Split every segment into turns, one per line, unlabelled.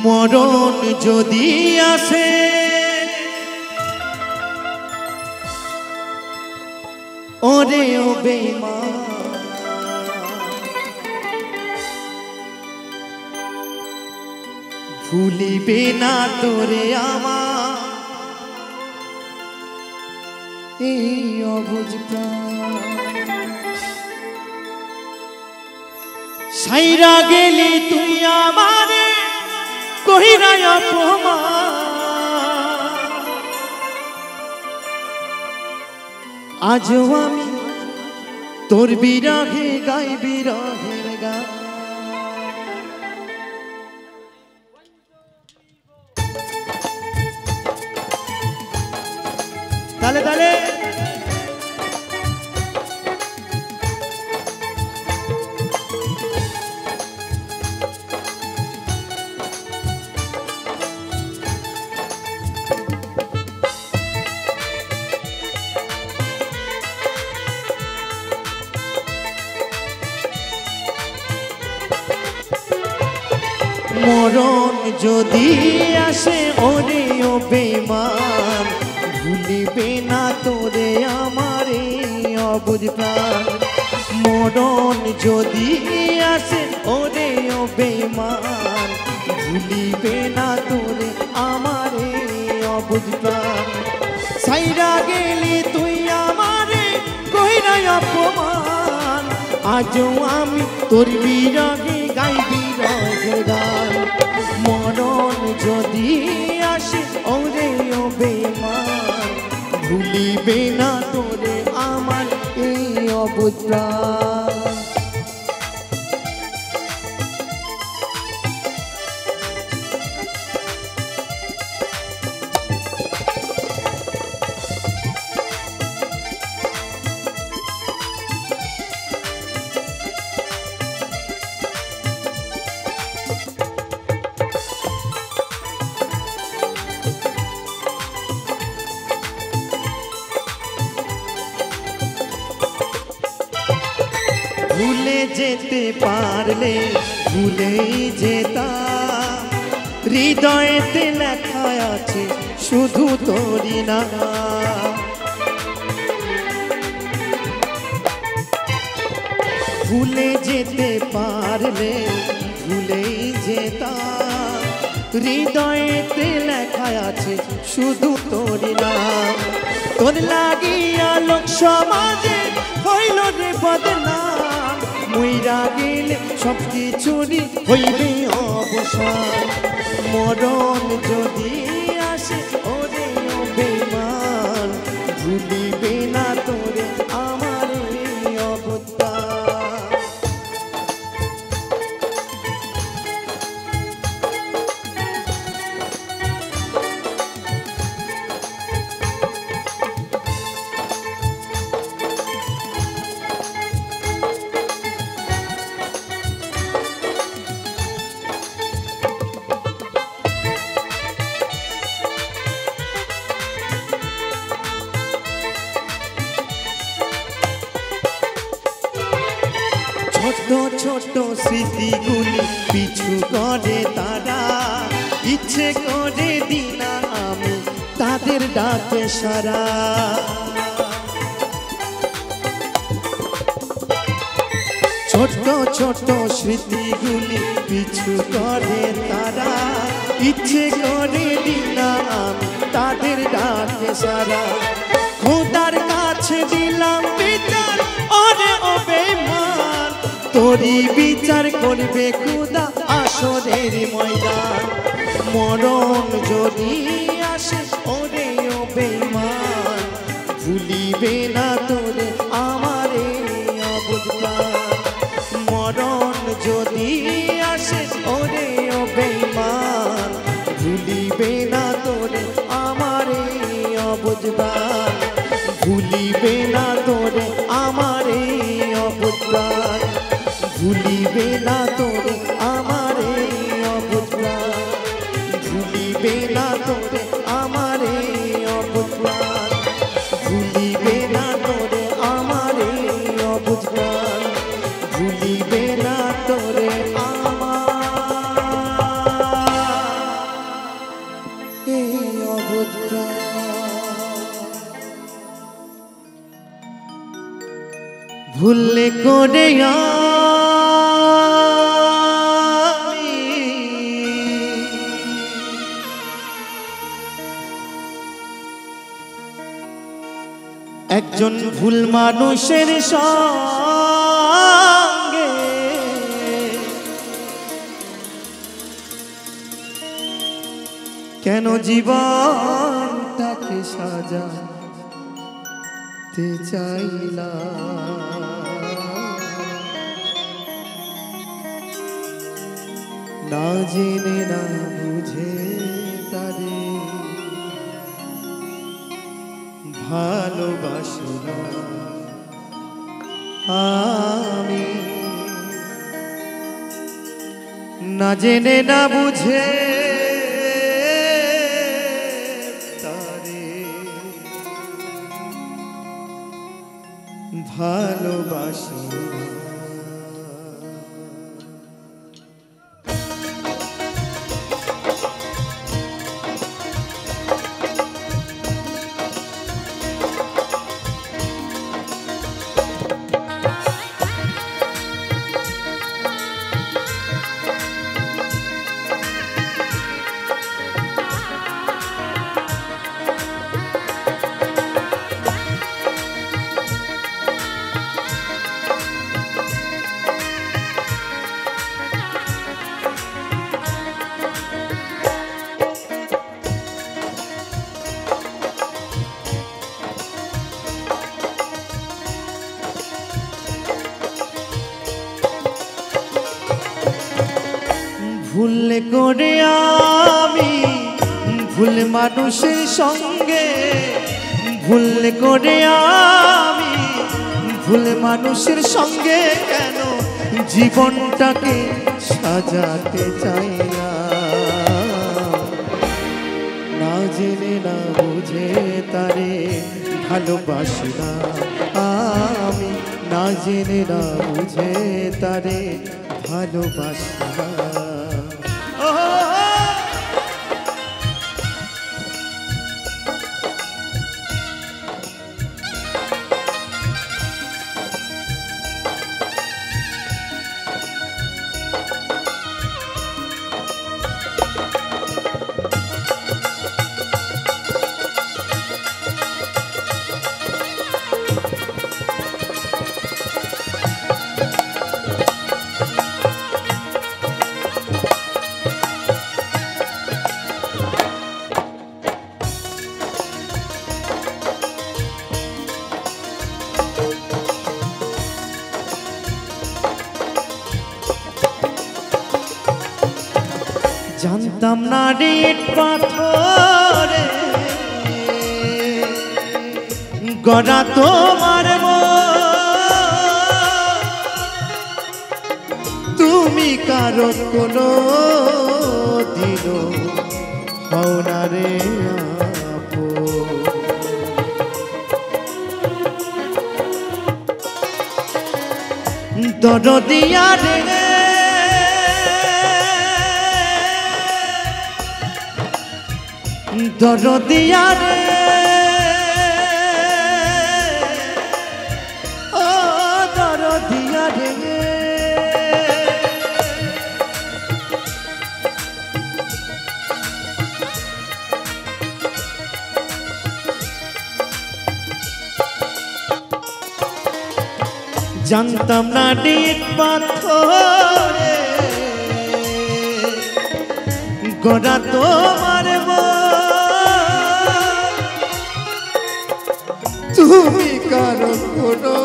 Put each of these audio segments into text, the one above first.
মরণ যদি আসে ওরে ও বেঈমান ভুলিবে না তোরে আমার এই অবুঝ প্রাণ সাইরা গেলি তুই আমারে কহিরা অপমান আজও আমি তোর বিরহে গাই বিরহের গান তালে তালে মরণ যদি আসে ওরে ও বেঈমান ভুলিবে না তোরে আমারে অবুঝ প্রাণ মরণ যদি আসে ওরে ও বেঈমান ভুলিবে না তোরে আমারে অবুঝ প্রাণ সাইরা গেলি তুই আমারে কইরা অপমান আজও আমি তোর বিরহে গাই বিরহের গান মরণ যদি আসে ওরে ও বেঈমান ভুলিবে না তোরে আমার এই অবুঝ প্রাণ ভুলে যেতে পারলে ভুলেই যেতাম হৃদয়েতে লেখা আছে শুধু তোরই নাম ভুলে যেতে পারলে ভুলেই যেতাম হৃদয়েতে লেখা আছে শুধু তোরই নাম তোর লাগিয়া লোক সমাজে হইল রে বদনাম মইরা গেলে সব কিছুরই হইবে অবসান মরণ যদি আসে ওরে ও বেঈমান ভুলিবে না তোরে আমার এই অবুঝ প্রাণ ছোট ছোট স্মৃতিগুলি পিছু করে তারা ইচ্ছে করে দিনা আমি তাদের ডাকে সারা ছোট ছোট স্মৃতিগুলি পিছু করে তারা ইচ্ছে করে দিনা আমি তাদের ডাকে সারা খোদার কাছে দিলাম বিচার ওরে ও বেঈমান তোরই বিচার করবে খোদা আসরের ময়দান মরণ যদি আসে ওরে ও বেঈমান ভুলিবে না তোরে আমার এই অবুঝ প্রাণ মরণ যদি আসে ওরে ও বেঈমান ভুলিবে না তোরে আমার এই অবুঝ প্রাণ ভুলিবে না তোরে আমার এই অবুঝ প্রাণ ভুলিবে না তোরে আমার এই অবুঝ প্রাণ ভুলিবে না তোরে আমার এই অবুঝ প্রাণ ভুলিবে না তোরে আমার এই অবুঝ প্রাণ ভুলিবে না তোরে আমার করে একজন ভুল মানুষের সঙ্গে কেন জীবনটাকে সাজাতে চাইলাম, না জেনে না বুঝে তারে ভালোবাসলাম আমি, না জেনে না বুঝে তারে ভালোবাসলাম। ভুল করে আমি ভুল মানুষের সঙ্গে, ভুল করে আমি ভুল মানুষের সঙ্গে কেন জীবনটাকে সাজাতে চাইলাম, না জেনে না বুঝে তারে ভালোবাসলাম আমি, না জেনে না বুঝে তারে ভালোবাসলাম। জানতাম না রে পাথরে গড়া তোমার তুমি কারো কোনো দিন হও না রে দরদিয়া রে দরদিয়া রে ও দরদিয়া রে জানতাম না ডিট পাথরে গড়া তোমার তুমি কারো কোনো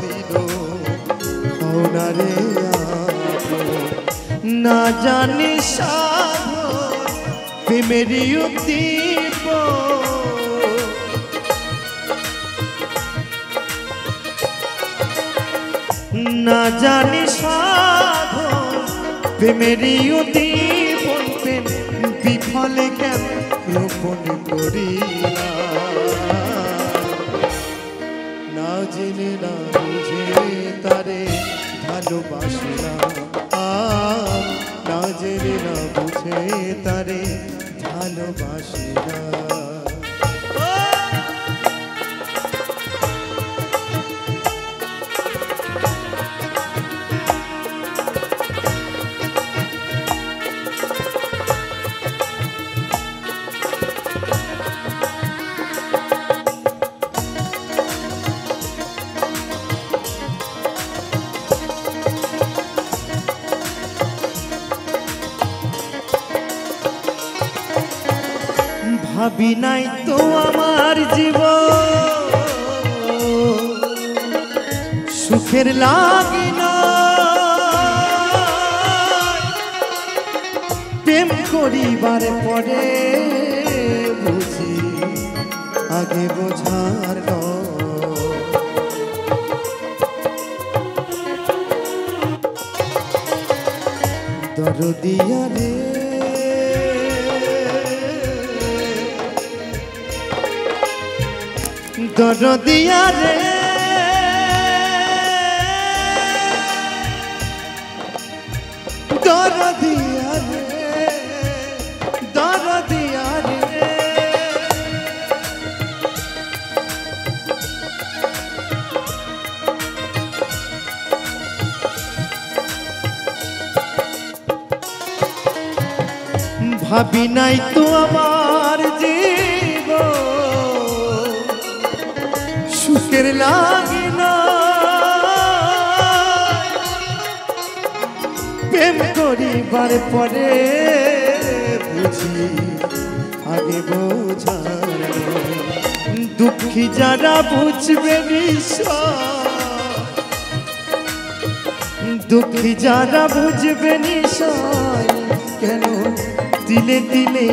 দিন হও না রে না জানি সাধন প্রেমেরই উদ্দীপ না জানি সাধন প্রেমেরই উদ্দীপ প্রেম বিফলে কেন রোপণ করিলাম, না জেনে না বুঝে তারে ভালোবাসলাম না জেনে না বুঝে তারে ভালোবাসলাম। ভাবি নাই তো আমার জীবন সুখের লাগি না প্রেম করিবার পরে বুঝি আগে বোঝার দরদিয়া রে দরদিয়া রে দরদিয়া রে দরদিয়া রে ভাবি নাই তো আমার জীবন সুখের লাগে না প্রেম করিবার পরে বুঝি আগে বোঝার দুঃখী যারা বুঝবে দুঃখী যারা বুঝবে নিশায় কেন দিলে দিলে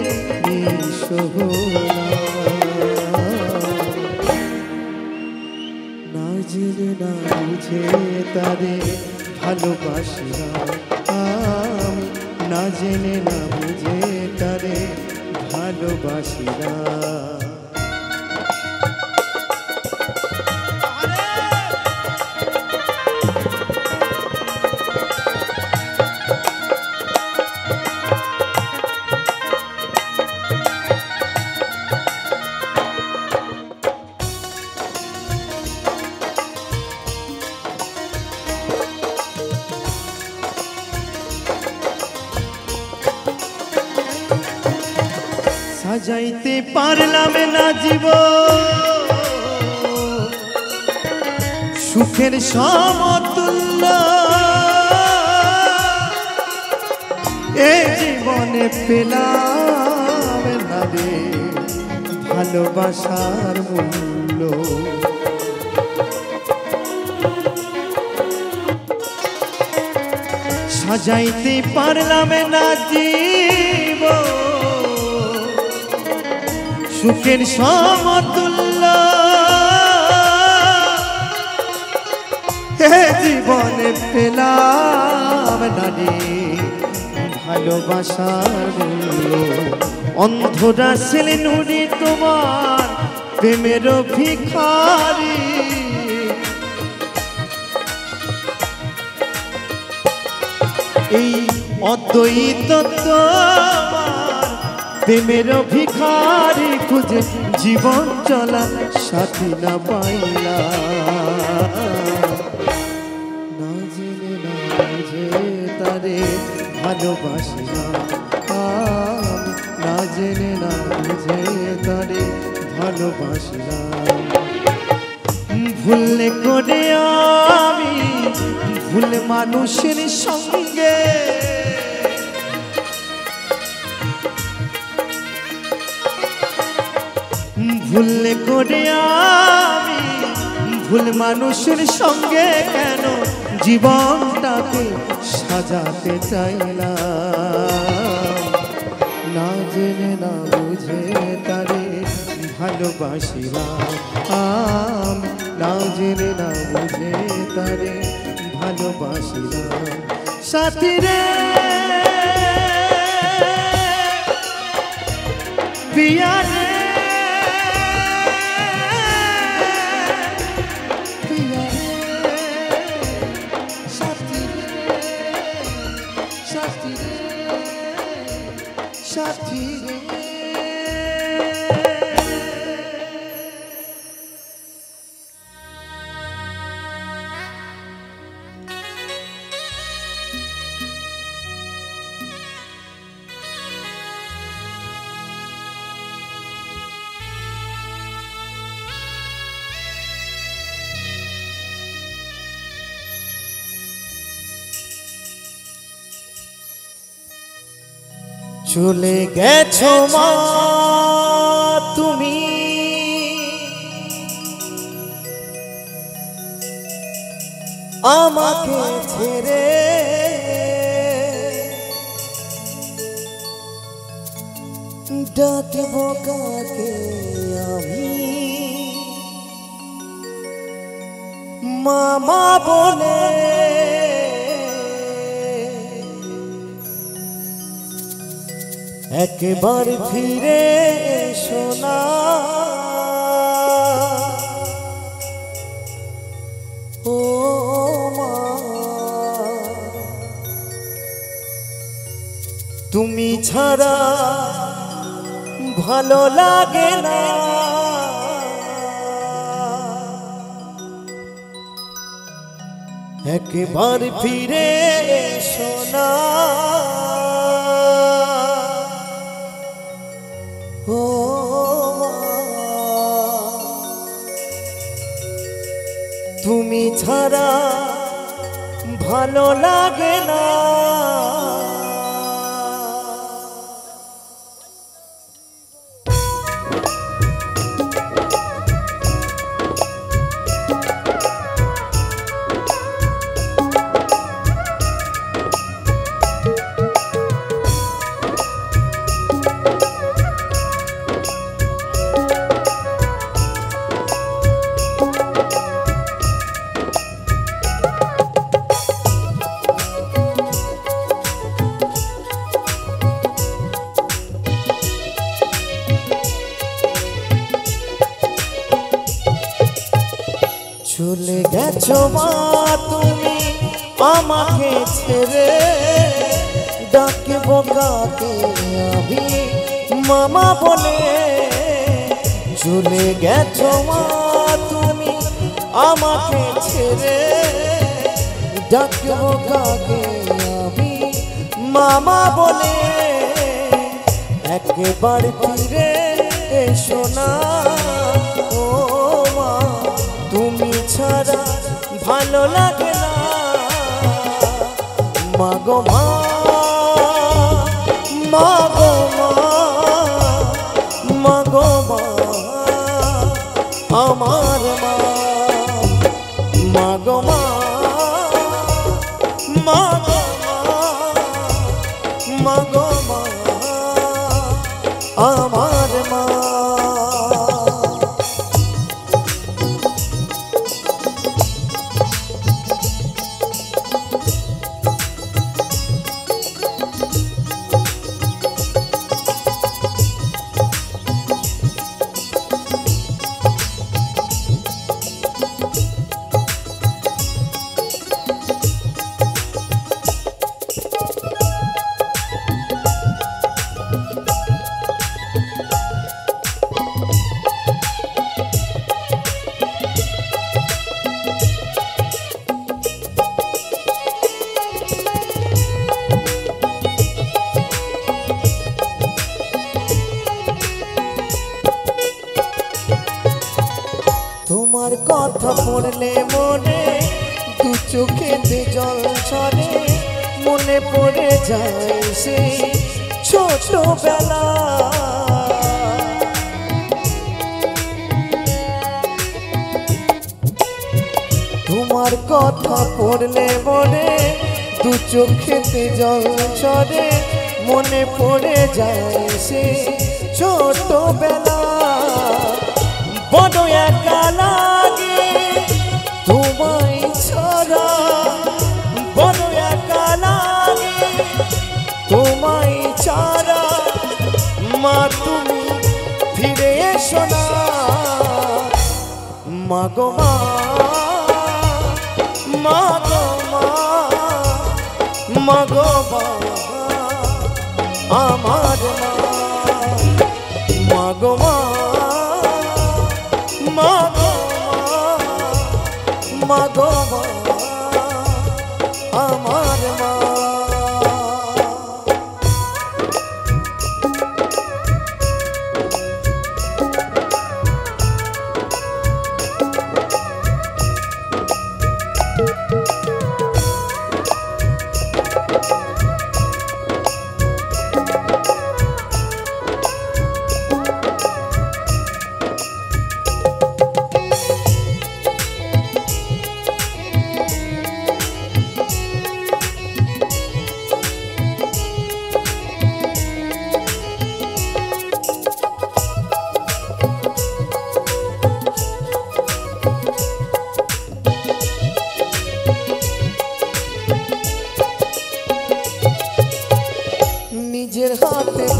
না জেনে না বুঝে তারে ভালোবাসিলাম না জেনে না বুঝে তারে ভালোবাসিলাম সাজাইতে পারলাম না জীবন সুখের সমতুল্য এ জীবনে পেলাম না রে ভালোবাসার মূল্য সাজাইতে পারলাম না জীবন সুখের সমতুল্য হে জীবনে পেলাম না রে ভালোবাসার মূল্য অন্ধরা ছেলে নুরি তোমার প্রেমের ভিখারি এই অদ্বৈত তোমার প্রেমের ভিখারি খুঁজে জীবন চলা সাথী না পাইলা না জেনে না বুঝে তারে ভালোবাসিলাম না জেনে না বুঝে তারে ভালোবাসিলাম ভুলে করে আমি ভুল মানুষের সঙ্গে ভুল করে আমি ভুল মানুষের সঙ্গে কেন জীবনটাকে সাজাতে চাইলাম না জেনে না বুঝে তারে ভালোবাসিলাম না জেনে না বুঝে তারে ভালোবাসিলাম সাথী রে পিয়া রে সাথী রে চলে গেছো মা আমাকে ছেড়ে ডাকব কাকে আমি মামা বলে একবার ফিরে এসো না ও মা তুমি ছাড়া ভালো লাগে না একবার ফিরে এসো না ও মা তুমি ছাড়া ভালো লাগে না চলে গেছো মা তুমি আমাকে ছেড়ে ডাকব কাকে আমি মামা বলে চলে গেছো মা তুমি আমাকে ছেড়ে ডাকব কাকে আমি মামা বলে একবার ফিরে এসো না ও মা তুমি ছাড়া ভালো লাগে না মাগো মা মাগো মা মাগো মা আমার মা মাগো মা মাগো মা মাগো মা আমার মা তোমার কথা পড়লে মনে দু চোখেতে জল ছড়ে মনে পড়ে যায় সেই ছোটবেলা তোমার কথা পড়লে মনে দু চোখেতে জল ছড়ে মনে পড়ে যায় সেই ছোটবেলা বড় একা লাগে তোমায় ছাড়া বড় একা লাগে তোমায় ছাড়া মা তুমি ফিরে এসো না মাগো মা মাগো মা মাগো মা আমার মা মাগো মা মাগো মা মাগো মা আমার মা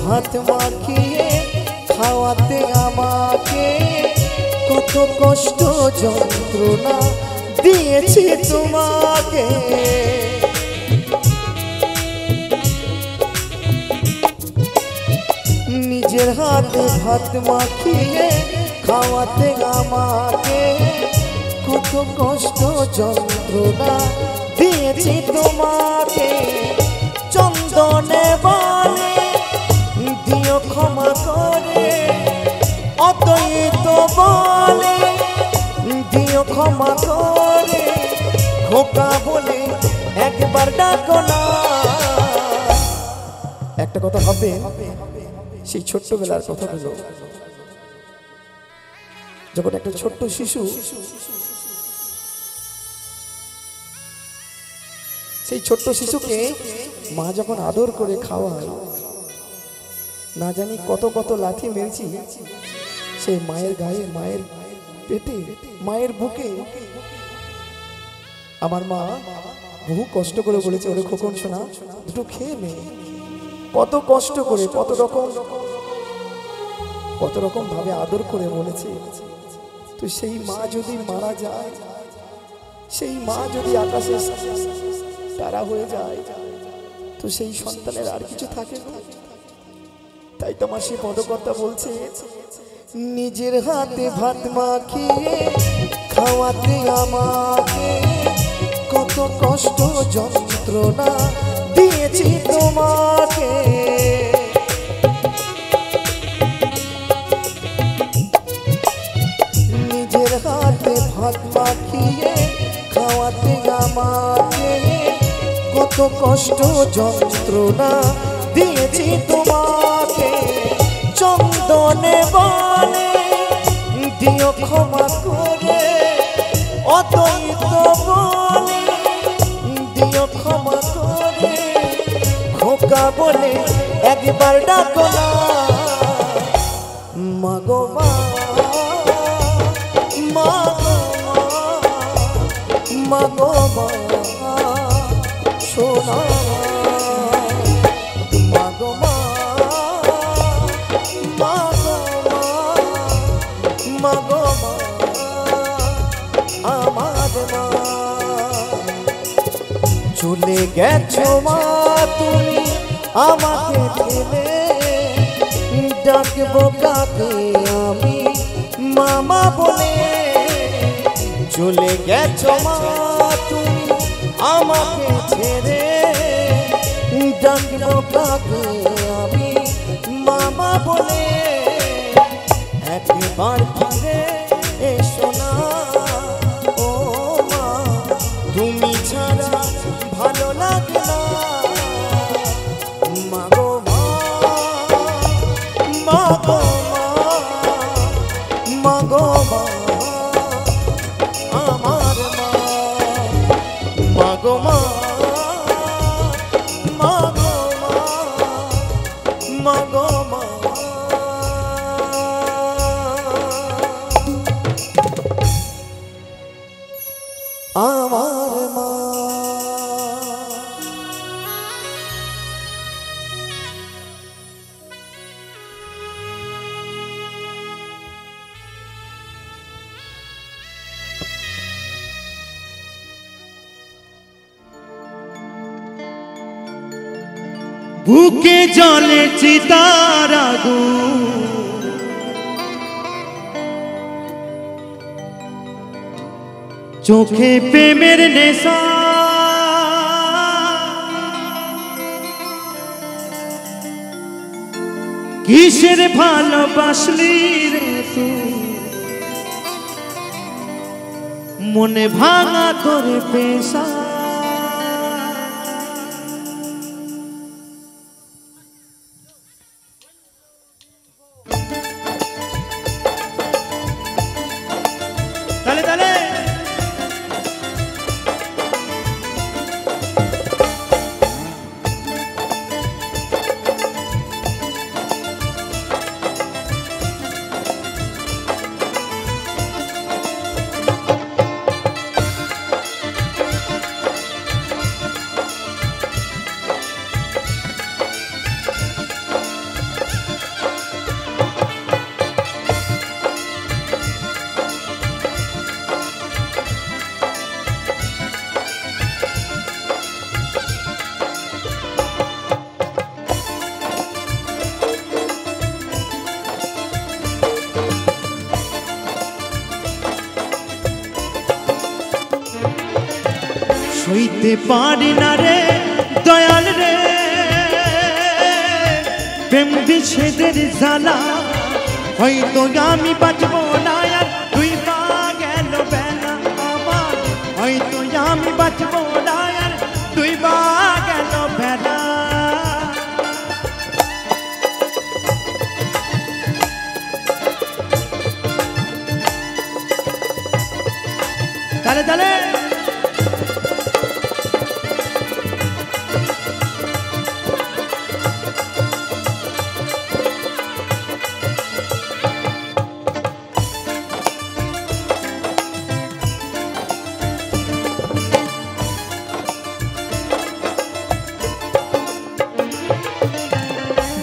ভাত মাখিয়ে খাওয়াতে আমাকে কত কষ্ট যন্ত্রণা দিয়েছি তোমাকে। নিজের হাতে ভাত মাখিয়ে খাওয়াতে আমাকে কত কষ্ট যন্ত্রণা দিয়েছি তোমাকে। চন্দনে বলে দিও ক্ষমা করে, অদ্বৈত বলে দিও ক্ষমা করে, খোকা বলে একবার ডাকো না। একটা কথা হবে, সেই ছোট্টবেলার কথাগুলো, যখন একটা ছোট্ট শিশু সেই ছোট্ট শিশুকে মা যখন আদর করে খাওয়ায়, না জানি কত কত লাথি মেরেছি সেই মায়ের গায়ে, মায়ের পেটে, মায়ের বুকে। আমার মা বহু কষ্ট করে বলেছে, ওরে খোকন সোনা দুটো খেয়ে নে। কত কষ্ট করে, কত রকম ভাবে আদর করে বলেছে। তো সেই মা যদি মারা যায়, সেই মা যদি আকাশে তারা হয়ে যায়, তো সেই সন্তানের আর কিছু থাকে না। তাই তোমার সেই পদকর্তা বলছে, নিজের হাতে ভাত মাখিয়ে খাওয়াতে আমাকে কত কষ্ট যন্ত্রণা দিয়েছি তোমাকে। নিজের হাতে ভাত মাখিয়ে খাওয়াতে আমাকে কত কষ্ট যন্ত্রণা দিয়েছি তোমাকে। চন্দনে বলে দিও ক্ষমা করে, অদ্বৈত বলে দিও ক্ষমা করে, খোকা বলে একবার ডাকো না। মাগো মা, মাগো মা সোনা, মাগো মা, মাগো মা আমার মা। চলে গেছো মা তুমি আমাকে ফেলে, ডাকবো কাকে আমি মামা বলে। চলে গেছো মা তুমি আমাকে ছেড়ে, ডাকবো কাকে আমি মামা বলে। একবার ফিরে এসো না ও মা, তুমি ছাড়া ভালো লাগে না। মাগো মা, মাগো মা, মাগো মা আমার মা। মাগো মা, মাগো মা, মাগো মা আমার মা।
বুকে জ্বলে চিতার আগুন, চোখে প্রেমের নেশা, কিসের ভালোবাসলি রে তুই, মনে ভাঙা তোর পেশা। সইতে পারি না রে দয়াল রে প্রেম বিষেদের জ্বালা হয়তো আমি বাঁচবো না আর তুই পা গেল বেলা আমার হয়তো আমি বাঁচবো না আর তুই পা গেল বেলা তালে তালে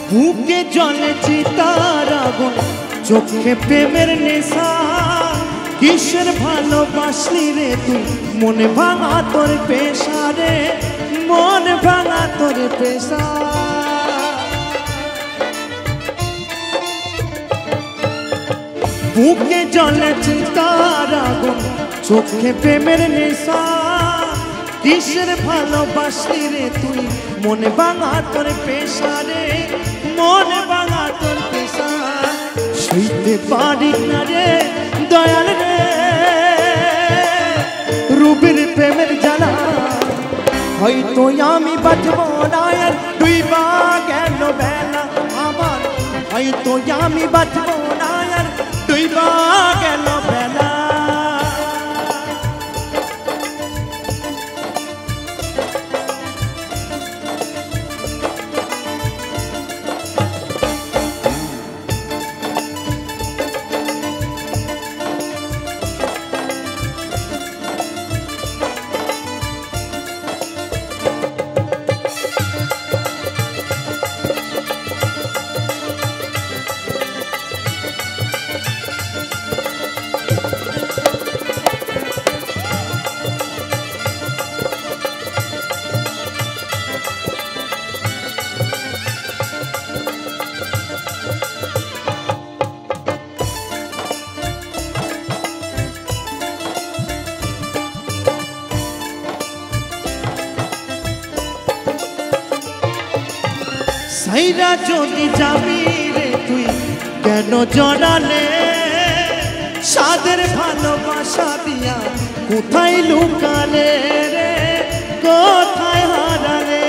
বুকে জলে চিতার আগুন চোখে প্রেমের নেশা কিসের ভালোবাসলি রে তুই মনে ভাঙা তোর পেশা রে মন ভাঙা তোর পেশা বুকে জলে চিতার আগুন চোখে প্রেমের নেশা কিসের ভালোবাসলি রে তুই মনে ভাঙা তোর পেশা রে মন ভাঙা তোর পেশা সইতে পারি না রে দয়াল রে রূপের প্রেমের জ্বালা হয়তো আমি বাঁচবো না আর তুই বা গেল বেলা আমার হয়তো আমি বাঁচবো না আর তুই বা গেল বেলা সাইরা যদি যাবি রে তুই কেন জড়ালে সাদের ভালোবাসা দিয়া কোথায় লুকালে রে কোথায় হারালে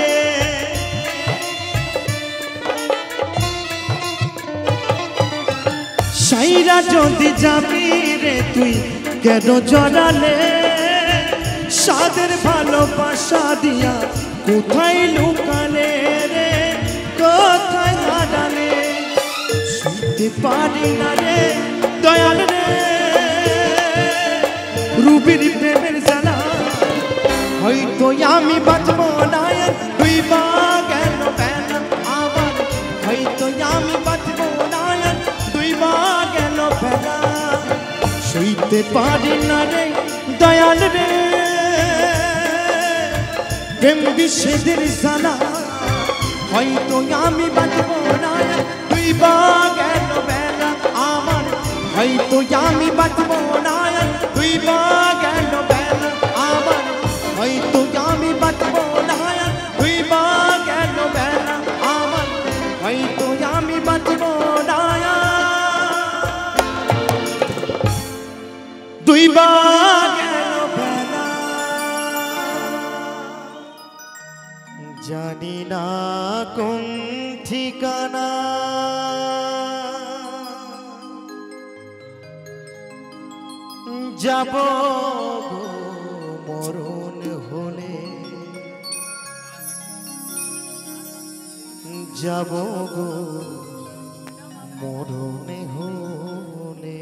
সাইরা যদি যাবি রে তুই কেন জড়ালে সাদের ভালোবাসা দিয়া কোথায় লুকালে রে কোথায় হারালে শুনতে পারি না রে দয়াল রে রূপের প্রেমের জ্বালা হয়তো আমি বাঁচবো না তুই বা গেল বেলা আমার হয়তো আমি বাঁচবো না তুই বা গেল বেলা সইতে পারি না রে দয়াল রে প্রেম বিষেদের জ্বালা হয়তো আমি বাঁচবো না তুই বা গেল বেলা আমার হয়তো আমি বাঁচবো না তুই বা গেল বেলা আমার হয়তো আমি বাঁচবো না তুই বা গেল বেলা আমার হয়তো আমি বাঁচবো না তুই বা গেল বেলা জানি না কোন ঠিকানা যাব মরণ হলে যাব গো মরণ হলে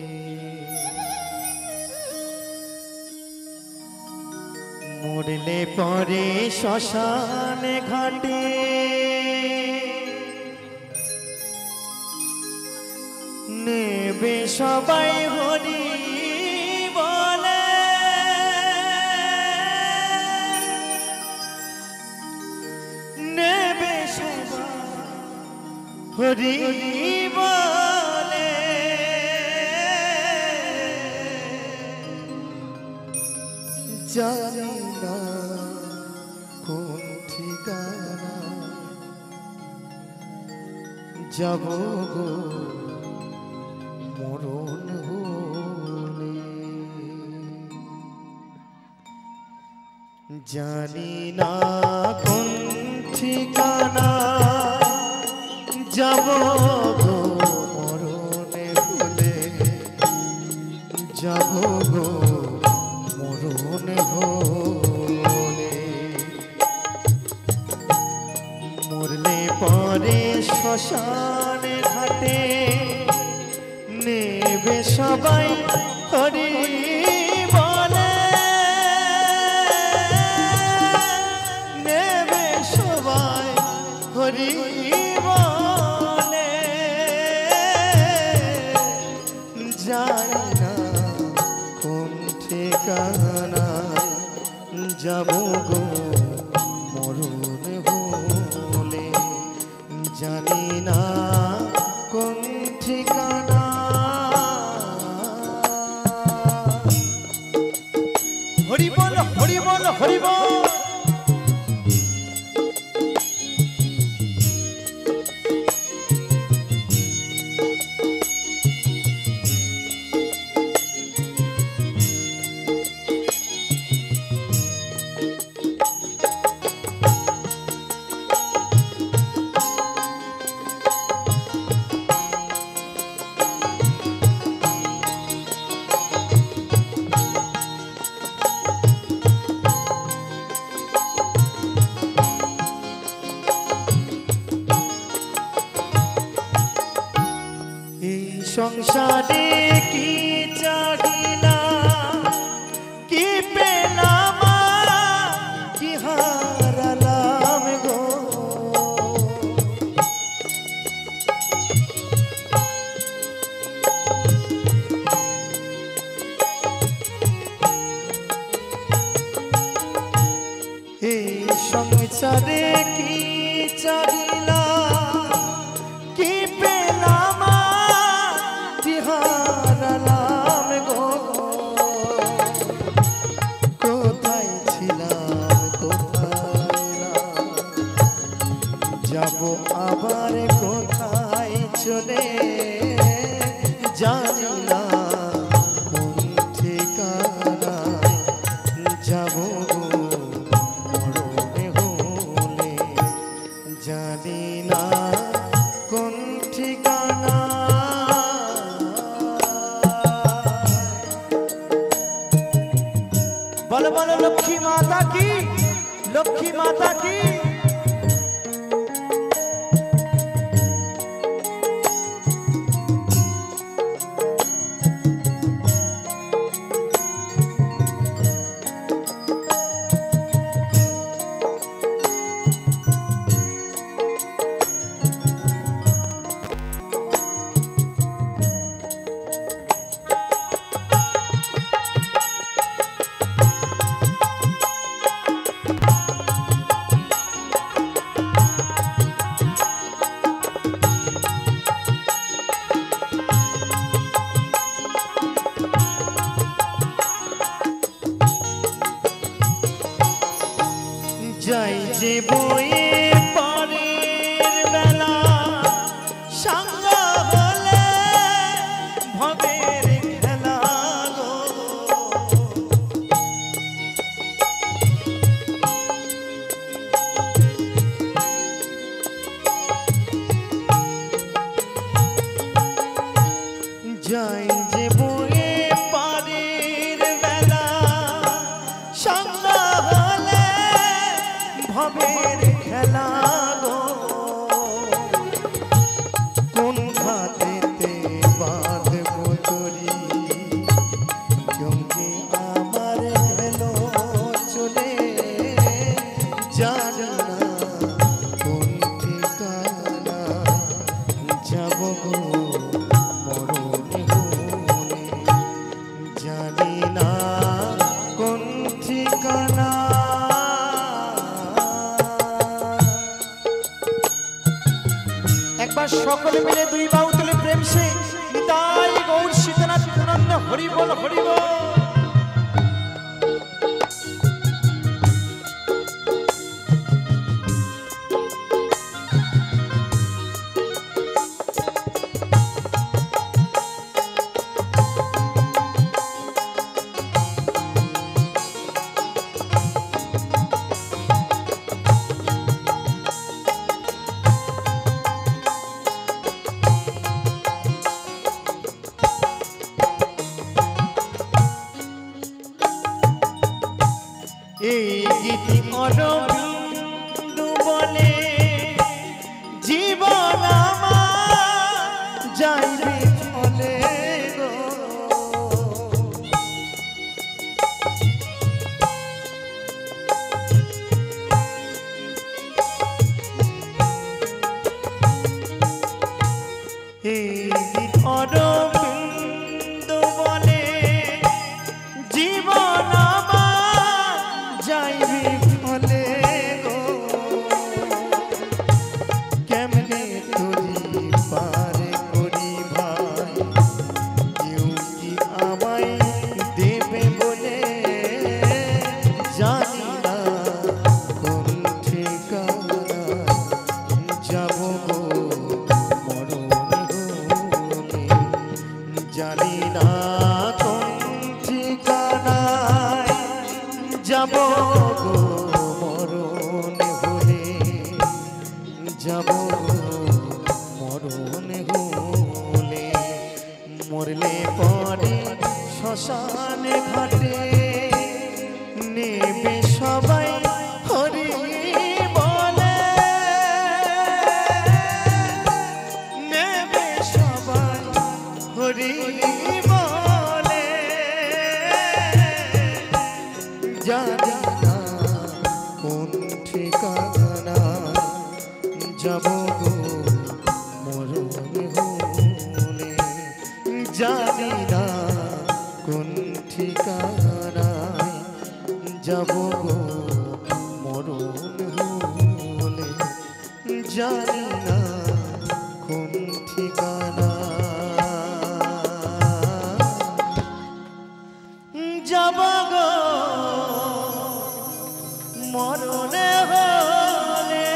মরলে পরে শ্মশান ঘাটে নেবে সবাই হরি বলে নেবে সবাই হরি বলে জানি না
ঠিকানা যাব গো মরণ হলে জানি না কোন ঠিকানা যাব গো মরণে হলে যাব গো মরণে হলে মরলে পরে শ্মশানে ঘাটে নেবে সবাই হরি বলে নেবে সবাই হরি বলে জানি না কোন ঠিকানা যাব গো মরণ হলে জানি না কোন ঠিকানা হরি বল হরি বল হরি বল সংসারে কি চাহিলাম কি পেলাম কি হারালাম গো এই সংসারে কি চাহিলাম কি পেলাম হারালাম গো কোথায় ছিলাম কোথায় যাব আবার কোথায় চলে জানি না কোন ঠিকানা যাব গো মরণে হলে জানি না কোন ঠিকানা बोलो बोलो लक्ष्मी माता की लक्ष्मी माता की যাই যে বয়ে পরের বেলা সঙ্গ হলে ভবের খেলা গো যাই যে বয়ে পরের বেলা সঙ্গ হলে ভবের খেলা গো কোন ঘাটেতে বাঁধব তরি জঙ্গি আমার হেলো চলে জানি না কোন ঠিকানা যাব গো মরণে হলে জানি না কোন ঠিকানা একবার সকলে মিলে দুই বাহু তুলে প্রেম সে নিতাই গৌর সীতানাথ আনন্দ হরি বল হরি বল
ভুলে মরলে পরে শ্মশানে ঘাটে নেবে সবাই হরি বলে নেবে সবাই হরি বলে জানি না কোন ঠিকানা যাব গো মরণ হলে জানি না কোন ঠিকানায় যাব গো মরণ হলে জানি না কোন ঠিকানা যাব গো মরণ হলে।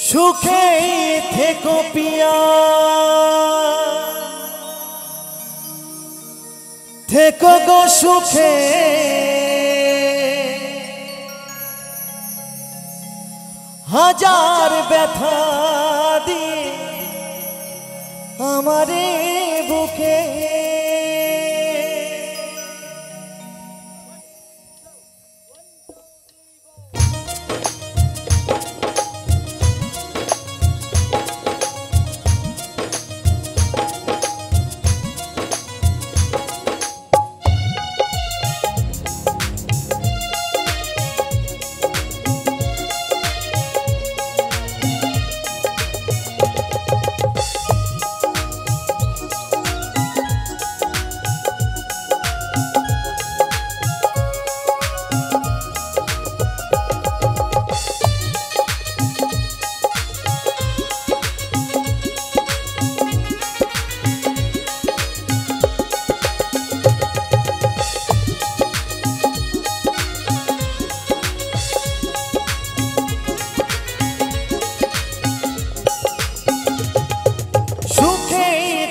সুখে থেকো পিয়া থেকো গো সুখে হাজার ব্যথা দিয়ে আমারে বুকে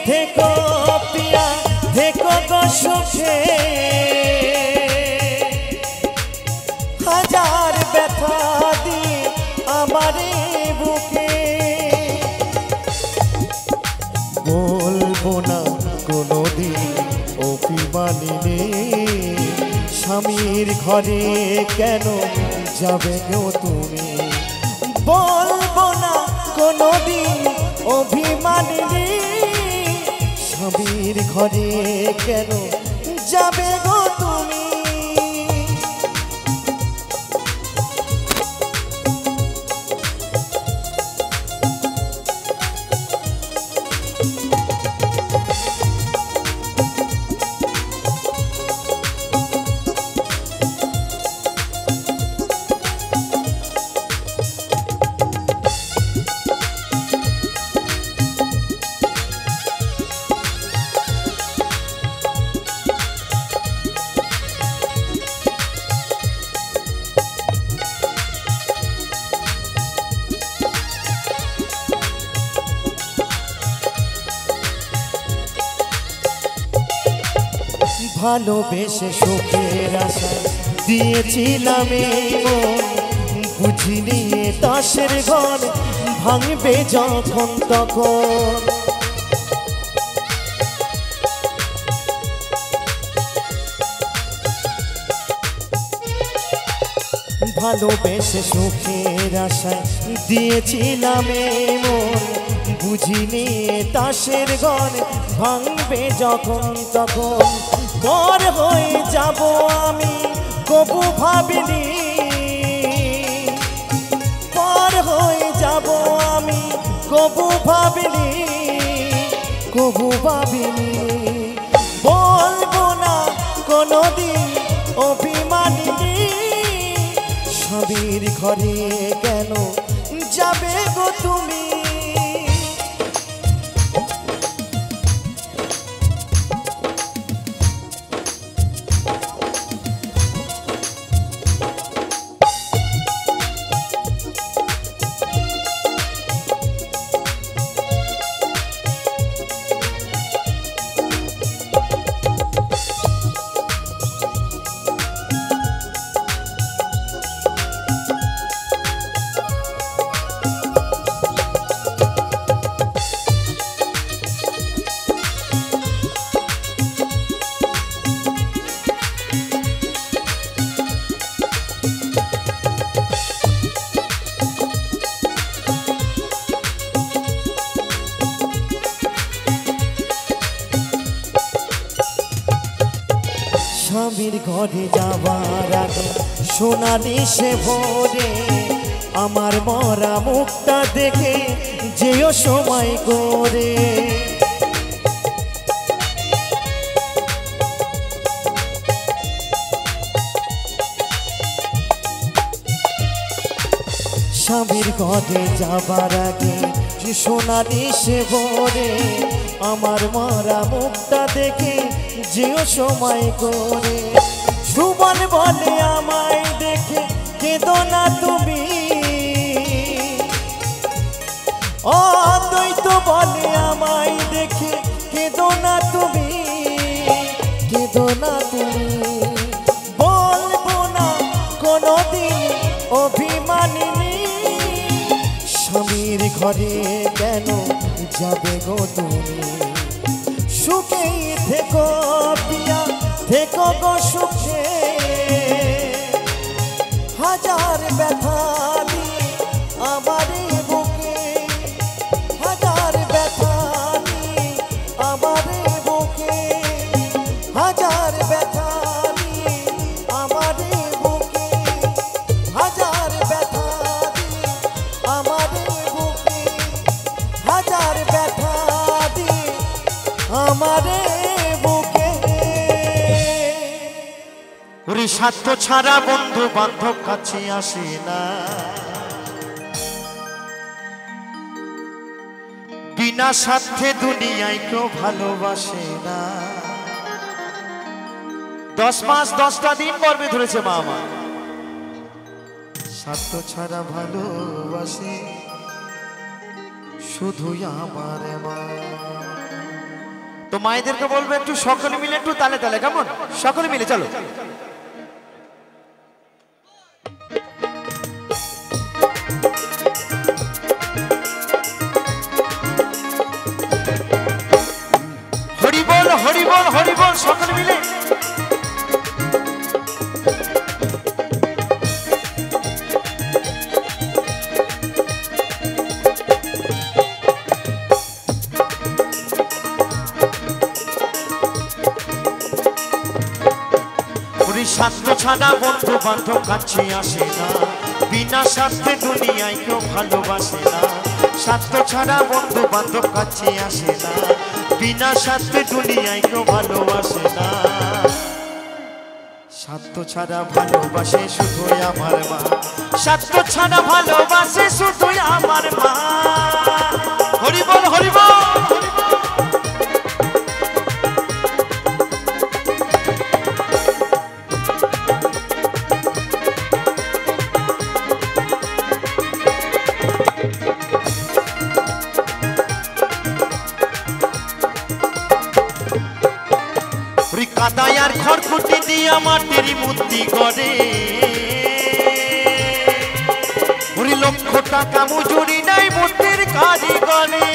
থেকো পিয়া থেকো গো সুখে হাজার ব্যথা দিয়ে আমারে বুকে বলবো না কোনোদিন অভিমানিনী স্বামীর ঘরে কেন যাবে গো তুমি বলবো না কোনোদিন অভিমানিনী স্বামীর ঘরে কেন যাবে গো তুমি ভালোবেসে সুখের আশা দিয়েছিলাম বুঝিনি দাসের ঘর ভাঙবে যখন তখন ভালোবেসে সুখের আশা দিয়েছিলাম বুঝিনি দাসের ঘর ভাঙবে যখন তখন পর হয়ে যাব আমি কবু ভাবিনি পর হয়ে যাব আমি কবু ভাবিনি বলবো না কোনোদিন অভিমানিনী স্বামীর ঘরে কেন যাবে গো তুমি স্বামীর ঘরে যাবার আগে সোনালি সে ভোরে আমার মরা মুখটা দেখে যেও সময় করে। স্বামীর ঘরে যাবার আগে সোনালি সে ভোরে আমার মরা মুখটা দেখে যেও সময় করে। সুমন বলে আমায় দেখে কেঁদো না তুমি, অদ্বৈত বলে আমায় দেখে কেঁদো না তুমি, কেঁদো না তুমি। বলবো না কোনোদিন অভিমানিনী, স্বামীর ঘরে কেন যাবে গো তুমি? সুখেই থেকো পিয়া থেকো গো সুখে, হাজার ব্যথা দিয়ে আমার বুকে, হাজার ব্যথা দিয়ে আমার বুকে, হাজার ব্যথা দিয়ে আমার বুকে, হাজার ব্যথা দিয়ে আমার বুকে, হাজার ব্যথা দিয়ে আমার বুকে। ওরে স্বার্থ ছাড়া বন্ধু বান্ধব কাছে আসে না, বিনা স্বার্থে দুনিয়ায় কেউ ভালোবাসে না। 10 মাস 10টা দিন গর্ভে ধরেছে মা আমার, স্বার্থ ছাড়া ভালোবাসে শুধুই আমার মা। তো মায়েদেরকে বলবো একটু সকলে মিলে একটু তালে তালে, কেমন? সকলে মিলে চলো। হরি বল হরি বল হরি বল, সকলে মিলে। স্বার্থ ছাড়া বন্ধু বান্ধব কাছে আসে না, বিনা স্বার্থে দুনিয়ায় কেউ ভালোবাসে না। স্বার্থ ছাড়া বন্ধু বান্ধব কাছে আসে না, বিনা স্বার্থে দুনিয়ায় কেউ ভালোবাসে না। স্বার্থ ছাড়া ভালোবাসে শুধুই আমার মা, স্বার্থ ছাড়া ভালোবাসে শুধুই আমার মা। হরি বল হরি বল। কাদায় আর খড়কুটি দিয়া মাটির মূর্তি করে, ওরে লক্ষ টাকা মজুরি নাই মূর্তির কারিগরে।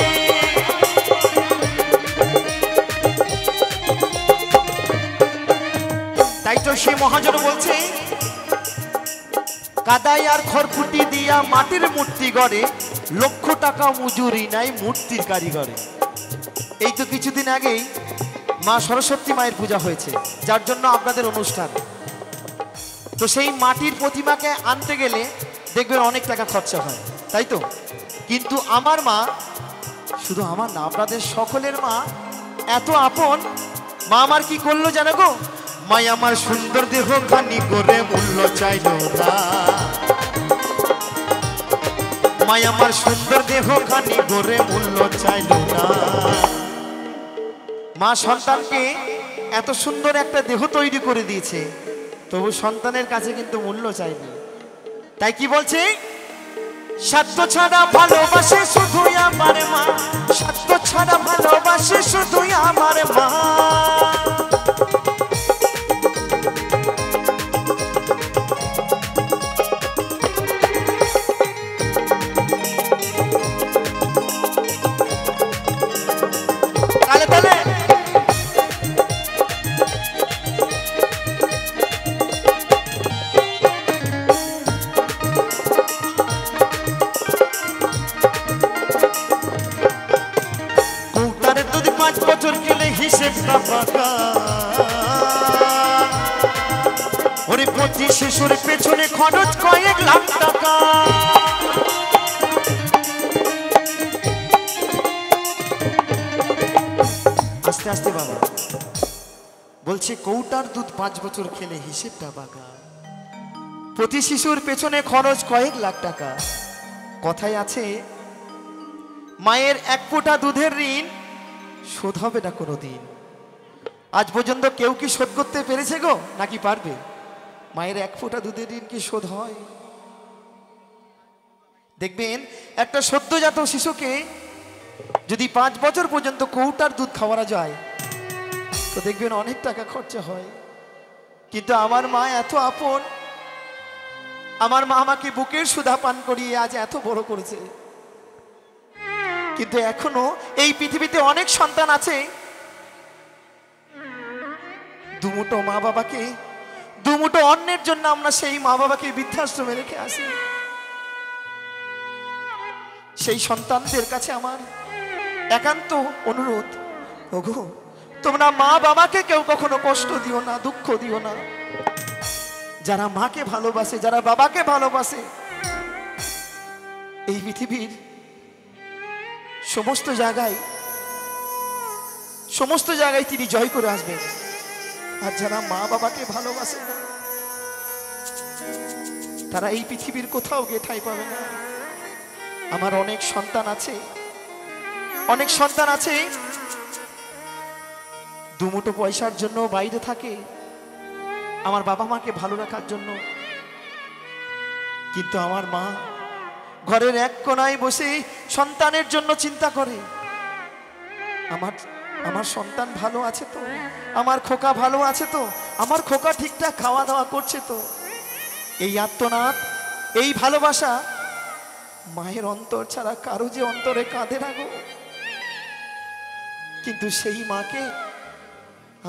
তাই তো সে মহাজন বলছে, কাদায় আর খড়কুটি দিয়া মাটির মূর্তি গড়ে, লক্ষ টাকা মজুরি নাই মূর্তির কারিগরে। এই তো কিছুদিন আগেই মা সরস্বতী মায়ের পূজা হয়েছে, যার জন্য আপনাদের অনুষ্ঠান। তো সেই মাটির প্রতিমাকে আনতে গেলে দেখবেন অনেক টাকা খরচা হয়, তাই তো? কিন্তু আমার মা, শুধু আমার না আপনাদের সকলের মা এত আপন। মা আমার কি করলো জানো গো? মাই আমার সুন্দর দেহ খানি করে মূল্য চাইল না, মাই আমার সুন্দর দেহ খানি করে মূল্য চাইল না। মা সন্তানকে এত সুন্দর একটা দেহ তৈরি করে দিয়েছে, তবু সন্তানের কাছে কিন্তু মূল্য চাইনি। তাই কি বলছে? স্বার্থ ছাড়া ভালোবাসে শুধুই আমার মা, স্বার্থ ছাড়া ভালোবাসে শুধুই আমার মা। তালে তালে হিসেবটা পাকা, প্রতি শিশুর পেছনে খরচ কয়েক লাখ টাকা। আস্তে আস্তে বাবা বলছে কৌটার দুধ 5 বছর খেলে হিসেবটা বাঁকা। প্রতি শিশুর পেছনে খরচ কয়েক লাখ টাকা। কথায় আছে মায়ের 1 ফোঁটা দুধের ঋণ শোধ হবে না কোনোদিন। আজ পর্যন্ত কেউ কি শোধ করতে পেরেছে গো, নাকি পারবে? মায়ের 1 ফোঁটা দুধের ঋণ কি শোধ হয়? দেখবেন একটা সদ্যজাত শিশুকে যদি 5 বছর পর্যন্ত কৌটার দুধ খাওয়ানো যায় তো দেখবেন অনেক টাকা খরচা হয়। কিন্তু আমার মা এত আপন, আমার মা আমাকে বুকের সুধা পান করিয়ে আজ এত বড় করেছে। কিন্তু এখনো এই পৃথিবীতে অনেক সন্তান আছে দুমুটো মা বাবাকে, দুমুটো অন্যের জন্য আমরা সেই মা বাবাকে বৃদ্ধাশ্রমে রেখে আসি। সেই সন্তানদের কাছে আমার একান্ত অনুরোধ, ওগো তোমরা মা বাবাকে কেউ কখনো কষ্ট দিও না, দুঃখ দিও না। যারা মাকে ভালোবাসে, যারা বাবাকে ভালোবাসে, এই পৃথিবীর সমস্ত জায়গায় তিনি জয় করে আসবেন। আর যারা মা বাবাকে ভালোবাসে না তারা এই পৃথিবীর কোথাও গিয়ে ঠাঁই পাবে না। আমার অনেক সন্তান আছে দুমুটো পয়সার জন্য বাইরে থাকে আমার বাবা মাকে ভালো রাখার জন্য। কিন্তু আমার মা ঘরের এক কোণায় বসে সন্তানের জন্য চিন্তা করে, আমার সন্তান ভালো আছে তো, আমার খোকা ভালো আছে তো, আমার খোকা ঠিকঠাক খাওয়া দাওয়া করছে তো। এই আত্মনাদ, এই ভালোবাসা মায়ের অন্তর ছাড়া কারো যে অন্তরে কাঁদে না গো। কিন্তু সেই মাকে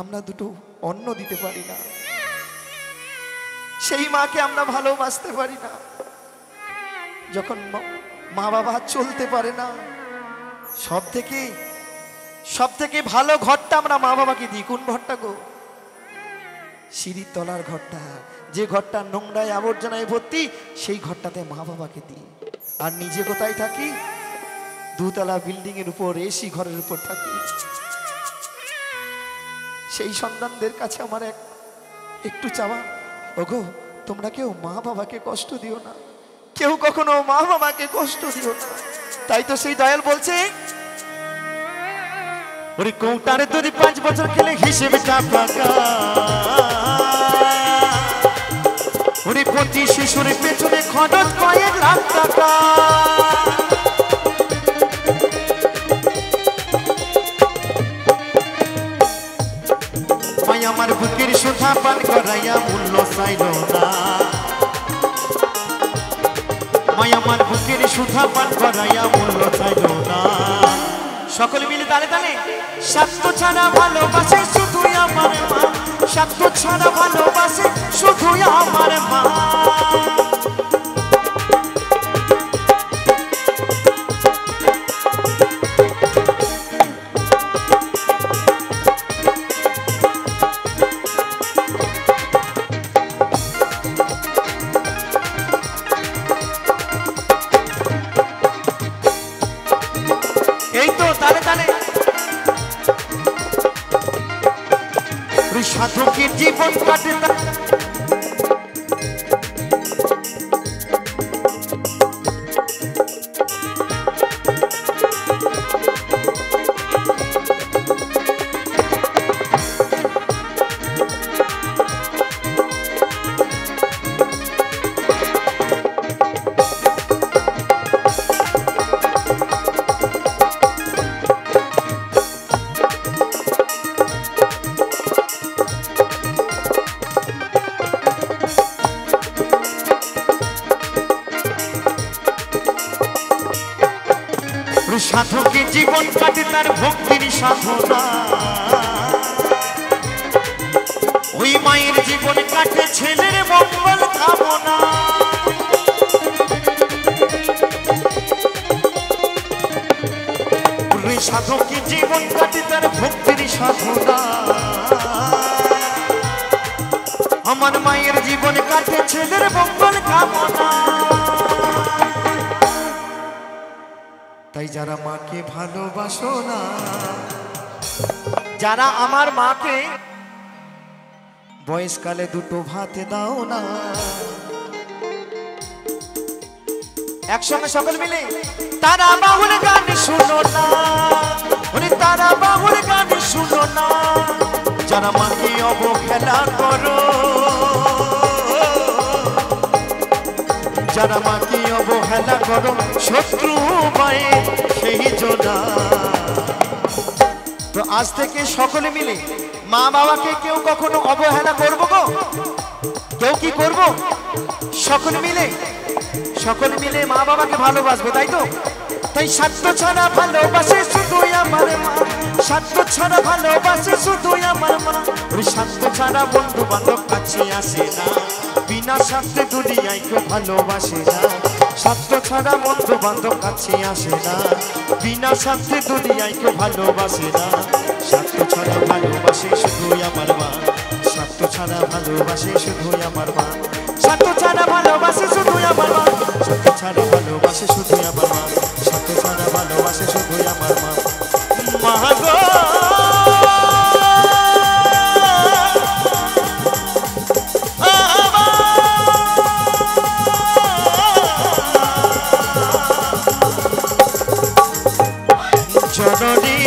আমরা দুটো অন্ন দিতে পারি না, সেই মাকে আমরা ভালোবাসতে পারি না। যখন মা বাবা চলতে পারে না, সব থেকে ভালো ঘরটা আমরা মা বাবাকে দিই। কোন ঘরটা গো? সিঁড়ির তলার ঘরটা, যে ঘরটা নোংরায় আবর্জনায় ভর্তি, সেই ঘরটাতে মা বাবাকে দিই। আর নিজে কোথায় থাকি? 2 তলা বিল্ডিং এর উপর, এসি ঘরের উপর থাকি। সেই সন্তানদের কাছে আমার একটু চাওয়া, ওগো তোমরা কেউ মা বাবাকে কষ্ট দিও না, কেউ কখনো মা বাবাকে কষ্ট দিও না। তাই তো সেই দয়াল বলছে, ওরে কৌটারে দুধ 5 বছর খেলে হিসেবটা ফাঁকা। ওরে প্রতি শিশুর পেছনে খরচ কয়েক লাখ টাকা। মাই আমার বুকের সুধা পান করাইয়া মূল্য চাইল না। মাই আমার বুকের সুধা পান করাইয়া মূল্য চাইল না। সকলে মিলে তালে তালে, স্বার্থ ছাড়া ভালোবাসে শুধুই আমার মা, স্বার্থ ছাড়া ভালোবাসে শুধুই আমার মা। এই তো তালে তালে সাধকের জীবন কাটে সাধকের জীবন কাটে তার ভক্তির সাধনা। ওই মায়ের জীবন কাটে ছেলের মঙ্গল কামনা। ওই সাধকের জীবন কাটে তার ভক্তির সাধনা।
আমার মায়ের জীবন কাটে ছেলের মঙ্গল কামনা। তাই যারা মাকে ভালোবাসো না, যারা আমার মাকে বয়সকালে দুটো ভাত দাও না, একসঙ্গে সকল মিলে তারা বাউল গান শুনো না, তারা বাউল গান শুনো না। যারা মাকে অবহেলা করো, যারা মাকে অবহেলা করো, শত্রু মায়ের সেই জোনা। তো আজ থেকে সকলে মিলে মা বাবাকে কেউ কখনো অবহেলা করবো গো? কেউ কি করব? সকলে মিলে মা বাবাকে ভালোবাসবো, তাই তো? তাই স্বার্থ ছাড়া ভালোবাসে শুধু আমার মা, স্বার্থ ছাড়া ভালোবাসে শুধু আমার মা। ওই স্বার্থ ছাড়া বন্ধু বান্ধব কাছে আসে না, বিনা স্বার্থে দুনিয়ায় কেউ ভালোবাসে না। স্বার্থ ছাড়া বন্ধু বান্ধব কাছে আসে না, বিনা স্বার্থে দুনিয়ায় কেউ ভালোবাসে না। স্বার্থ ছাড়া ভালোবাসে শুধু আমার মা, স্বার্থ ছাড়া ভালোবাসে শুধু আমার মা, স্বার্থ ছাড়া ভালোবাসে শুধু আমার মা, স্বার্থ ছাড়া ভালোবাসে শুধু আমার মা, স্বার্থ ছাড়া ভালোবাসে শুধু আমার মা। মা গো জননী